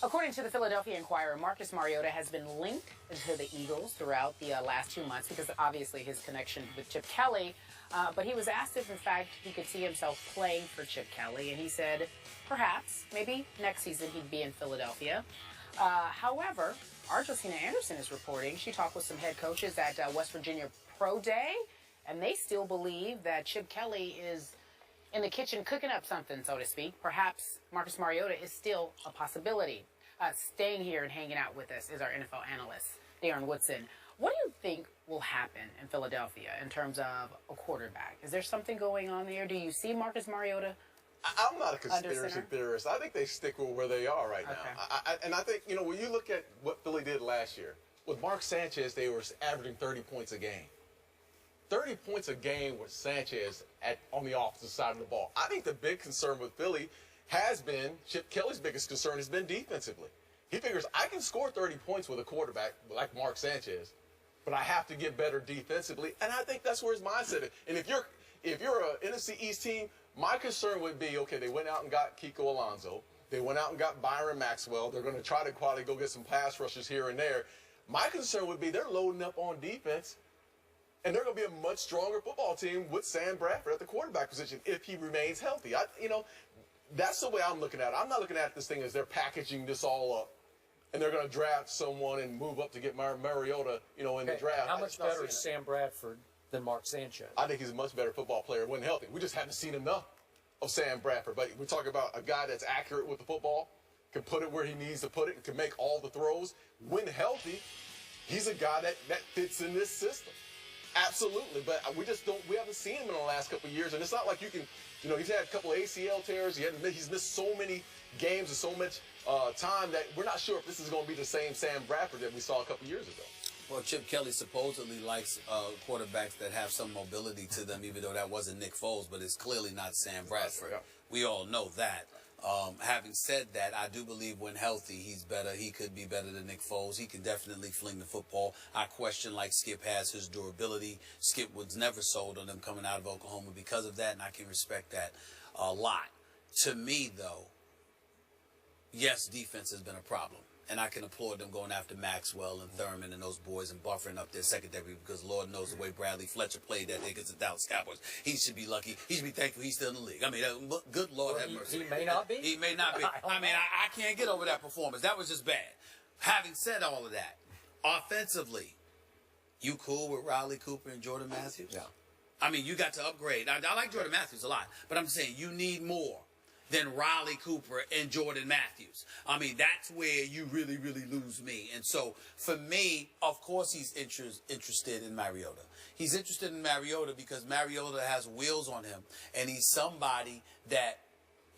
According to the Philadelphia Inquirer, Marcus Mariota has been linked to the Eagles throughout the last 2 months because obviously his connection with Chip Kelly. But he was asked if, in fact, he could see himself playing for Chip Kelly, and he said perhaps, maybe next season he'd be in Philadelphia. However, our Josina Anderson is reporting she talked with some head coaches at West Virginia Pro Day, and they still believe that Chip Kelly is in the kitchen cooking up something, so to speak. Perhaps Marcus Mariota is still a possibility. Staying here and hanging out with us is our NFL analyst, Darren Woodson. What do you think will happen in Philadelphia in terms of a quarterback? Is there something going on there? Do you see Marcus Mariota? I'm not a conspiracy theorist. I think they stick with where they are right now. And I think, when you look at what Philly did last year, with Mark Sanchez, they were averaging 30 points a game. 30 points a game with Sanchez on the offensive side of the ball. I think the big concern with Philly has been, Chip Kelly's biggest concern has been defensively. He figures, I can score 30 points with a quarterback like Mark Sanchez, but I have to get better defensively, and I think that's where his mindset is. And if you're an NFC East team, my concern would be, okay, they went out and got Kiko Alonso. They went out and got Byron Maxwell. They're going to try to quietly go get some pass rushers here and there. My concern would be they're loading up on defense, and they're going to be a much stronger football team with Sam Bradford at the quarterback position if he remains healthy. That's the way I'm looking at it. I'm not looking at this thing as they're packaging this all up, and they're going to draft someone and move up to get Mariota, in the draft. How much better is Sam Bradford than Mark Sanchez? I think he's a much better football player when healthy. We just haven't seen enough of Sam Bradford. But we're talking about a guy that's accurate with the football, can put it where he needs to put it, and can make all the throws. When healthy, he's a guy that fits in this system. Absolutely. But we haven't seen him in the last couple of years. And it's not like you can, he's had a couple of ACL tears. He's missed so many games and so much time that we're not sure if this is going to be the same Sam Bradford that we saw a couple of years ago. Well, Chip Kelly supposedly likes quarterbacks that have some mobility to them, even though that wasn't Nick Foles, but it's clearly not Sam Bradford. Yeah. We all know that. Having said that, I do believe when healthy, he's better. He could be better than Nick Foles. He can definitely fling the football. I question, like Skip has, his durability. Skip was never sold on him coming out of Oklahoma because of that, and I can respect that a lot. To me, though, yes, defense has been a problem. And I can applaud them going after Maxwell and Thurman and those boys and buffering up their secondary because Lord knows the way Bradley Fletcher played that day against the Dallas Cowboys. He should be lucky. He should be thankful he's still in the league. I mean, good Lord have mercy. He may not be. He may not be. I can't get over that performance. That was just bad. Having said all of that, offensively, you cool with Riley Cooper and Jordan Matthews? Yeah. I mean, you got to upgrade. I like Jordan Matthews a lot, but I'm saying you need more than Riley Cooper and Jordan Matthews. I mean, that's where you really, really lose me. And so, for me, of course he's interested in Mariota. He's interested in Mariota because Mariota has wheels on him, and he's somebody that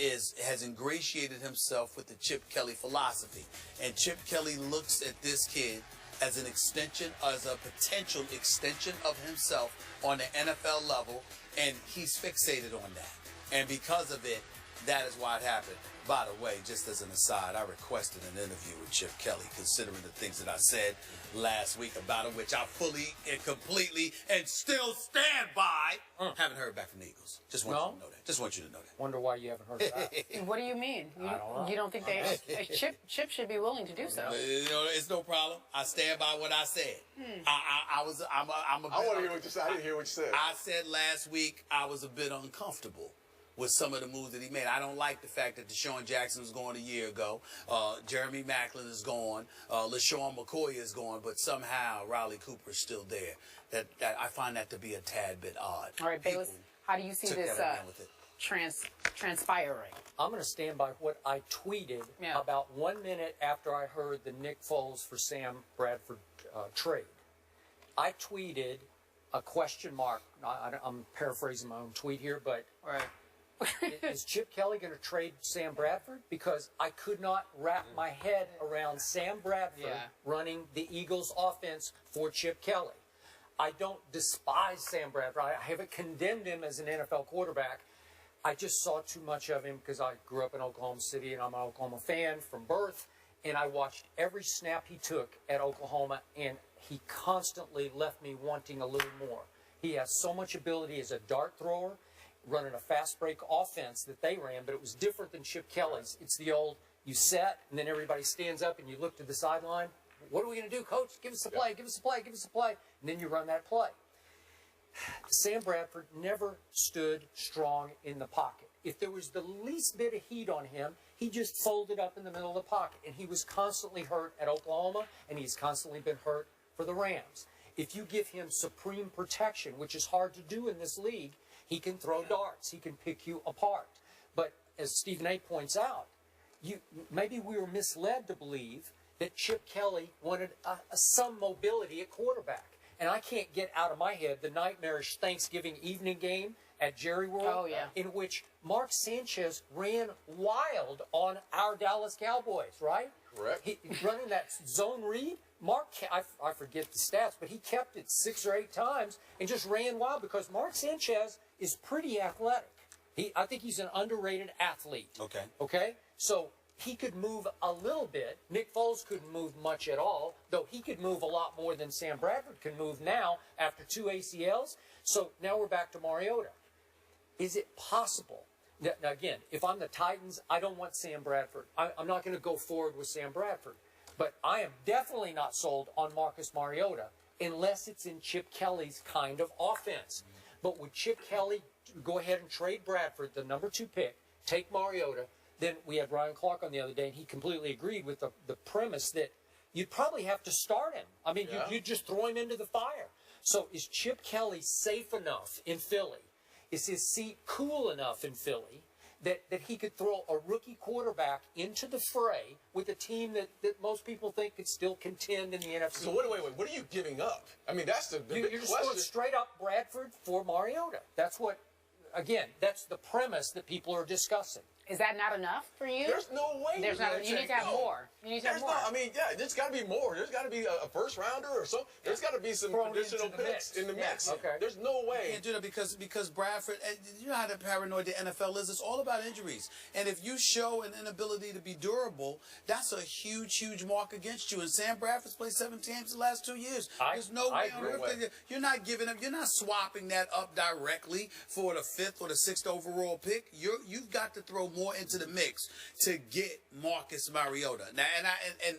has ingratiated himself with the Chip Kelly philosophy. And Chip Kelly looks at this kid as an extension, as a potential extension of himself on the NFL level, and he's fixated on that. And because of it, that is why it happened. By the way, just as an aside, I requested an interview with Chip Kelly, considering the things that I said last week about him, which I fully and completely and still stand by. Haven't heard back from the Eagles. Just want you to know that. Just want you to know that. Wonder why you haven't heard that. What do you mean? I don't know. You don't think Chip should be willing to do so? It's no problem. I stand by what I said. I want to hear what you said. I didn't hear what you said. I said last week I was a bit uncomfortable with some of the moves that he made. I don't like the fact that Deshaun Jackson was gone a year ago. Jeremy Maclin is gone. LaShawn McCoy is gone. But somehow Riley Cooper is still there. That I find that to be a tad bit odd. All right, Bayless, how do you see this transpiring? I'm going to stand by what I tweeted about 1 minute after I heard the Nick Foles for Sam Bradford trade. I tweeted a question mark. I'm paraphrasing my own tweet here, but is Chip Kelly going to trade Sam Bradford? Because I could not wrap my head around Sam Bradford running the Eagles offense for Chip Kelly. I don't despise Sam Bradford. I haven't condemned him as an NFL quarterback. I just saw too much of him because I grew up in Oklahoma City and I'm an Oklahoma fan from birth. And I watched every snap he took at Oklahoma, and he constantly left me wanting a little more. He has so much ability as a dart thrower, running a fast break offense that they ran, but it was different than Chip Kelly's. It's the old, you set, and then everybody stands up and you look to the sideline. What are we going to do, coach? Give us a play, give us a play, give us a play. And then you run that play. Sam Bradford never stood strong in the pocket. If there was the least bit of heat on him, he just folded up in the middle of the pocket. And he was constantly hurt at Oklahoma, and he's constantly been hurt for the Rams. If you give him supreme protection, which is hard to do in this league, he can throw darts. He can pick you apart. But as Stephen A. points out, maybe we were misled to believe that Chip Kelly wanted some mobility at quarterback. And I can't get out of my head the nightmarish Thanksgiving evening game at Jerry World, in which Mark Sanchez ran wild on our Dallas Cowboys, right? Correct. Running that zone read. Mark, I forget the stats, but he kept it 6 or 8 times and just ran wild because Mark Sanchez is pretty athletic. I think he's an underrated athlete. Okay. Okay? So he could move a little bit. Nick Foles couldn't move much at all, though he could move a lot more than Sam Bradford can move now after 2 ACLs. So now we're back to Mariota. Is it possible? Now again, if I'm the Titans, I don't want Sam Bradford. I'm not going to go forward with Sam Bradford. But I am definitely not sold on Marcus Mariota unless it's in Chip Kelly's kind of offense. But would Chip Kelly go ahead and trade Bradford, the number 2 pick, take Mariota? Then we had Ryan Clark on the other day, and he completely agreed with the premise that you'd probably have to start him. I mean, you'd just throw him into the fire. So is Chip Kelly safe enough in Philly? Is his seat cool enough in Philly that he could throw a rookie quarterback into the fray with a team that most people think could still contend in the NFC? So wait, what are you giving up? I mean, that's the big You're just question. going straight up Bradford for Mariota. That's what, again, that's the premise that people are discussing. Is that not enough for you? There's no way. There's not. You need to have more. You need to have more. I mean, there's got to be more. There's got to be a first rounder or so. There's got to be some additional picks in the mix. Okay. There's no way. You can't do that because Bradford, you know how paranoid the NFL is. It's all about injuries. And if you show an inability to be durable, that's a huge, huge mark against you. And Sam Bradford's played 7 games the last 2 years. There's no way on earth that you're not giving up. You're not swapping that up directly for the 5th or the 6th overall pick. You've got to throw more into the mix to get Marcus Mariota. Now,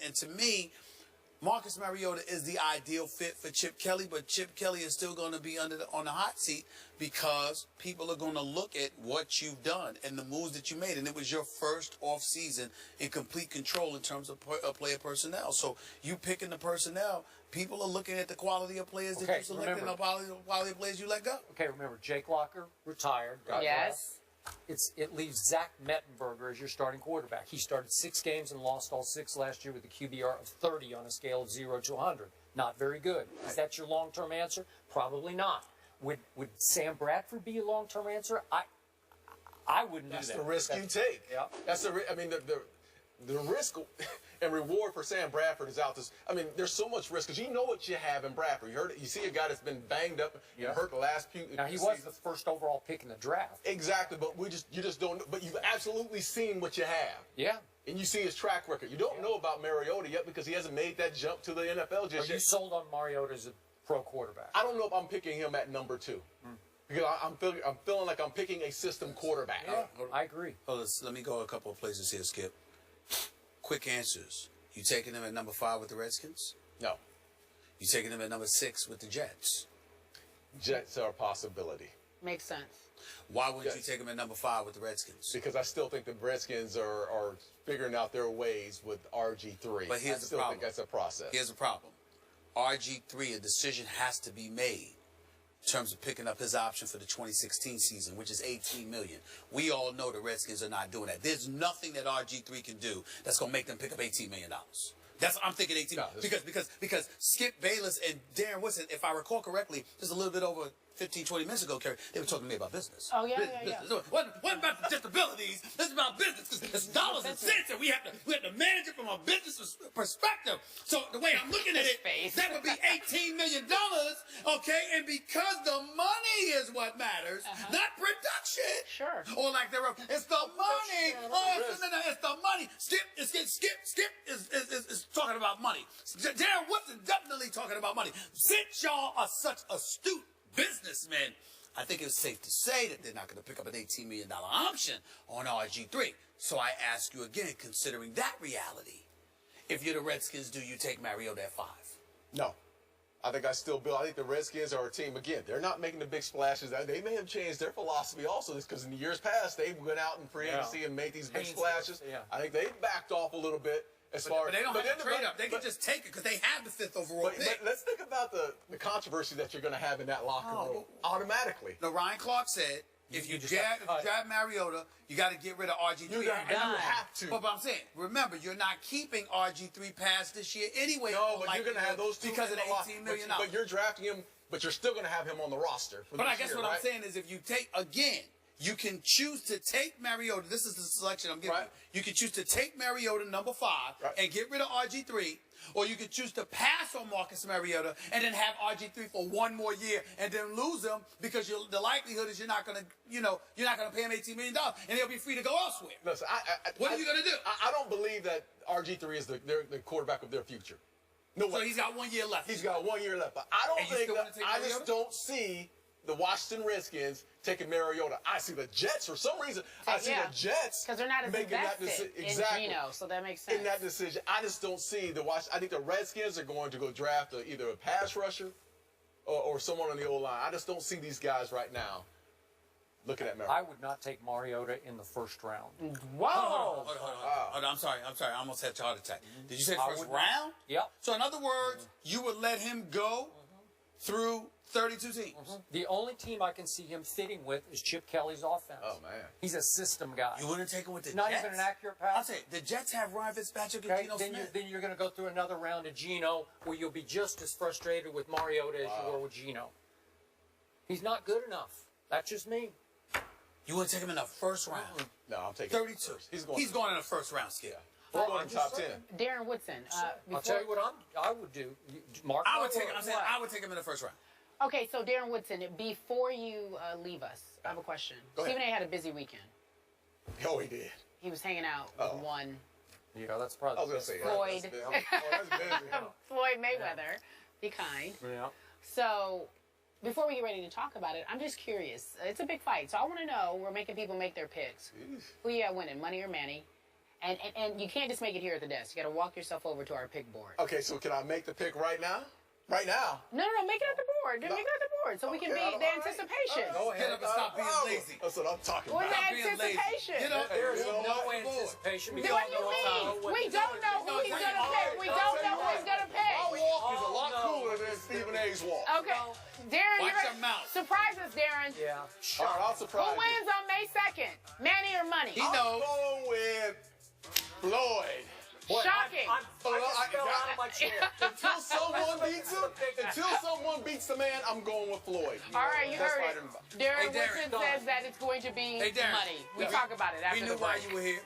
and to me, Marcus Mariota is the ideal fit for Chip Kelly, but Chip Kelly is still going to be on the hot seat because people are going to look at what you've done and the moves that you made, and it was your first off season in complete control in terms of player personnel. So you picking the personnel, people are looking at the quality of players that you selected and the quality of players you let go. Okay, remember, Jake Locker retired. Yes. It leaves Zach Mettenberger as your starting quarterback. He started 6 games and lost all 6 last year with a QBR of 30 on a scale of 0 to 100. Not very good. Is that your long-term answer? Probably not. Would Sam Bradford be a long-term answer? I wouldn't do that. That's the risk you take. Yeah. That's the risk and reward for Sam Bradford is out this. I mean, there's so much risk because you know what you have in Bradford. You heard it. You see a guy that's been banged up and hurt the last few. Now he was the first overall pick in the draft. Exactly, but you just don't. But you've absolutely seen what you have. Yeah. And you see his track record. You don't know about Mariota yet because he hasn't made that jump to the NFL just yet. Are you sold on Mariota as a pro quarterback? I don't know if I'm picking him at number 2. Because I'm feeling like I'm picking a system quarterback. Yeah, I agree. Let me go a couple of places here, Skip. Quick answers. You taking him at number 5 with the Redskins? No. You taking him at number 6 with the Jets? Jets are a possibility. Makes sense. Why wouldn't you take him at number 5 with the Redskins? Because I still think the Redskins are figuring out their ways with RG3. But here's the problem. I still think that's a process. Here's the problem. RG3, a decision has to be made in terms of picking up his option for the 2016 season, which is $18 million. We all know the Redskins are not doing that. There's nothing that RG3 can do that's going to make them pick up $18 million. I'm thinking 18 because Skip Bayless and Darren Woodson, if I recall correctly, just a little bit over 15, 20 minutes ago, Kerry, they were talking to me about business. Oh, yeah. What about the disabilities? This is about business. It's dollars and cents, and we have to manage it from a business perspective. So the way I'm looking at it, that would be $18 million, okay? And because the money is what matters, not production. Sure. Or like it's the money. It's the money. Skip is talking about money. Darren Woodson definitely talking about money. Since y'all are such astute businessmen, I think it's safe to say that they're not going to pick up an $18 million option on RG3. So I ask you again, considering that reality, if you're the Redskins, do you take Mariota at 5? No. I think I think the Redskins are a team, again, they're not making the big splashes. They may have changed their philosophy also, because in the years past, they went out in free agency and made these big splashes. Yeah. I think they backed off a little bit as far as... But they don't have to trade up. They can just take it because they have the 5th overall pick. But let's think about the controversy that you're going to have in that locker room automatically. No, Ryan Clark said, if you draft Mariota, you got to get rid of RG3. You have to. But I'm saying, remember, you're not keeping RG3 past this year anyway. No, but you're going to have those two because of the $18 million. But you're drafting him, but you're still going to have him on the roster. But I guess what I'm saying is, if you take, again, you can choose to take Mariota. This is the selection I'm giving you. You can choose to take Mariota, number 5, and get rid of RG3. Or you could choose to pass on Marcus Mariota and then have RG3 for 1 more year and then lose him because the likelihood is you're not going to pay him $18 million and he'll be free to go elsewhere. Listen, what are you going to do? I don't believe that RG3 is the quarterback of their future. No way. So he's got 1 year left. He's got 1 year left. But I just don't see the Washington Redskins taking Mariota. I see the Jets for some reason. I see the Jets because they're not as making that decision. Exactly. In Geno, so that makes sense. In that decision, I just don't see the I think the Redskins are going to go draft either a pass rusher or someone on the O-line. I just don't see these guys right now looking at Mariota. I would not take Mariota in the first round. Whoa! Hold on. I'm sorry. I almost had a heart attack. Did you say first round? Yep. So in other words, you would let him go through 32 teams. The only team I can see him fitting with is Chip Kelly's offense. Oh, man. He's a system guy. You wouldn't take him with the Not Jets? even an accurate pass? I'll say, the Jets have Ryan Fitzpatrick and Geno Smith. Then you're going to go through another round of Geno where you'll be just as frustrated with Mariota as you were with Geno. He's not good enough. That's just me. You wouldn't take him in the first round? No, I'm taking 32. He's going in the first round scale. We're going top 10. Darren Woodson. I'll tell you what I would do. Mark, I would take him in the first round. Okay, so Darren Woodson, before you leave us, I have a question. Stephen A. had a busy weekend. Oh, he did. He was hanging out with one. Yeah, that's probably. I was going to say Floyd. That's busy. Floyd Mayweather. Be kind. Yeah. So, before we get ready to talk about it, I'm just curious. It's a big fight, so I want to know. We're making people make their picks. Who you got winning, Money or Manny? And you can't just make it here at the desk. You got to walk yourself over to our pick board. Okay, so can I make the pick right now? Right now? No, make it at the board. Make it at the board so we can be the anticipation. Go ahead and stop being lazy. That's what I'm talking about. What's the anticipation? Get up there. There's no anticipation. What do you mean? We don't know who he's going to pick. We don't know who he's going to pick. My walk is a lot cooler than Stephen A's walk. Okay. Darren, watch your mouth. Surprise us, Darren. Yeah. All right, I'll surprise Who wins on May 2nd? Manny or Money? He knows. I'm going with Floyd. Shocking. I just fell out of my chair. Until someone beats the man, I'm going with Floyd. All right, you heard it. Darren Woodson says that it's going to be Money. We talk about it after the break. We knew why you were here.